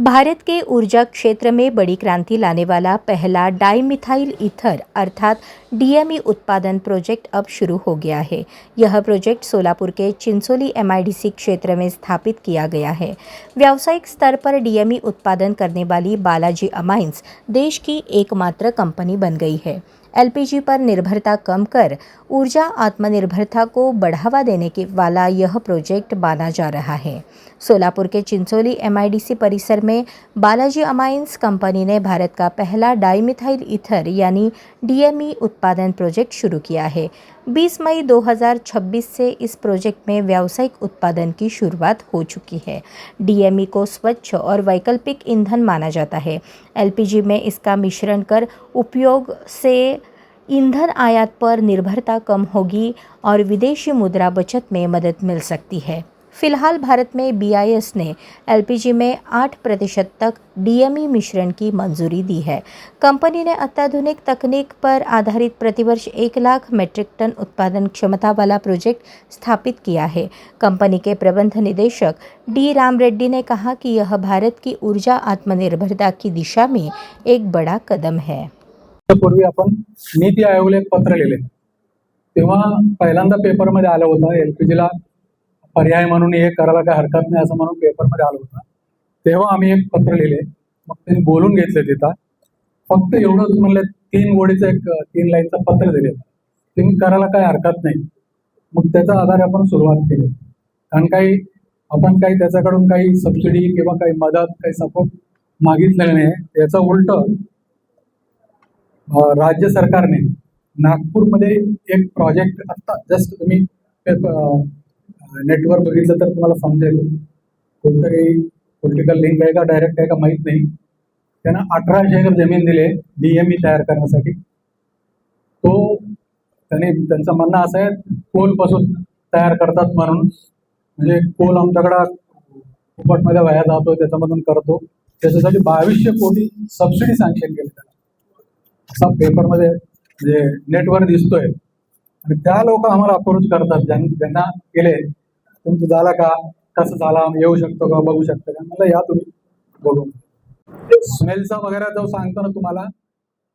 भारत के ऊर्जा क्षेत्र में बड़ी क्रांति लाने वाला पहला डाईमिथाइल ईथर अर्थात डीएमई उत्पादन प्रोजेक्ट अब शुरू हो गया है। यह प्रोजेक्ट सोलापुर के चिंचोली एमआईडीसी क्षेत्र में स्थापित किया गया है। व्यावसायिक स्तर पर डीएमई उत्पादन करने वाली बालाजी अमाइंस देश की एकमात्र कंपनी बन गई है। एलपीजी पर निर्भरता कम कर ऊर्जा आत्मनिर्भरता को बढ़ावा देने के वाला यह प्रोजेक्ट माना जा रहा है। सोलापुर के चिंचोली एमआईडीसी परिसर में बालाजी अमाइंस कंपनी ने भारत का पहला डाईमिथाइल ईथर यानी डीएमई उत्पादन प्रोजेक्ट शुरू किया है। 20 मई 2026 से इस प्रोजेक्ट में व्यावसायिक उत्पादन की शुरुआत हो चुकी है। डीएमई को स्वच्छ और वैकल्पिक ईंधन माना जाता है। एलपीजी में इसका मिश्रण कर उपयोग से ईंधन आयात पर निर्भरता कम होगी और विदेशी मुद्रा बचत में मदद मिल सकती है। फिलहाल भारत में बीआईएस ने एलपीजी में 8% तक डीएमई मिश्रण की मंजूरी दी है। कंपनी ने अत्याधुनिक तकनीक पर आधारित प्रतिवर्ष 1 लाख मीट्रिक टन उत्पादन क्षमता वाला प्रोजेक्ट स्थापित किया है। कंपनी के प्रबंध निदेशक डी राम रेड्डी ने कहा कि यह भारत की ऊर्जा आत्मनिर्भरता की दिशा में एक बड़ा कदम है। पूर्वी आपण नीति आयोगला एक पत्र लिहिले, तेव्हा पहिल्यांदा पेपरमध्ये आलं होतं एलपीजीला पर्याय म्हणून हे करायला काय हरकत नाही असं म्हणून पेपरमध्ये आलं होतं। तेव्हा आम्ही एक पत्र लिहिले, मग त्यांनी बोलून घेतले तिथं फक्त एवढंच म्हणले 3 ओळीचं एक 3 लाईनचं पत्र दिले, तुम्ही करायला काय हरकत नाही। मग त्याच्या आधारे आपण सुरुवात केली, कारण काही आपण काही त्याच्याकडून काही सबसिडी किंवा काही मदत काही सपोर्ट मागितलेलं नाही। याचा उलट राज्य सरकारने नागपूरमध्ये एक प्रोजेक्ट आता जस्ट तुम्ही नेटवर्क बघितलं तर तुम्हाला समजेल, कोणतरी पॉलिटिकल लिंक आहे का डायरेक्ट आहे का माहीत नाही, त्यांना 18 एकर जमीन दिले डीएमई तयार करण्यासाठी। तो त्यांचं म्हणणं असं आहे कोलपासून तयार करतात म्हणून, म्हणजे कोल आमच्याकडे फुकटमध्ये वाया जातो त्याच्यामधून करतो, त्याच्यासाठी 2200 कोटी सबसिडी सँक्शन केली त्याला, असा पेपरमध्ये म्हणजे नेटवर दिसतोय। आणि त्या लोक आम्हाला अप्रोच करतात ज्यांना केले, तुमचं झाला का, कसं झाला, येऊ शकतो का, बघू शकतो का, मला या तुम्ही बघून। स्मेलचा वगैरे जो सांगतो ना तुम्हाला,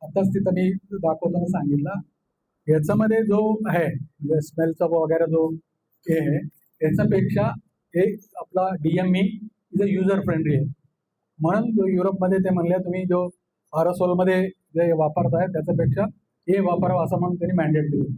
आताच तिथं मी दाखवताना सांगितलं, याच्यामध्ये जो आहे म्हणजे स्मेलचा वगैरे जो हे आहे त्याच्यापेक्षा एक आपला DME is a user friendly आहे, म्हणून युरोपमध्ये ते म्हणले तुम्ही जो आरसोलमध्ये जे वापरताय त्याच्यापेक्षा हे वापरावं असं म्हणून त्यांनी मॅन्डेट दिलं।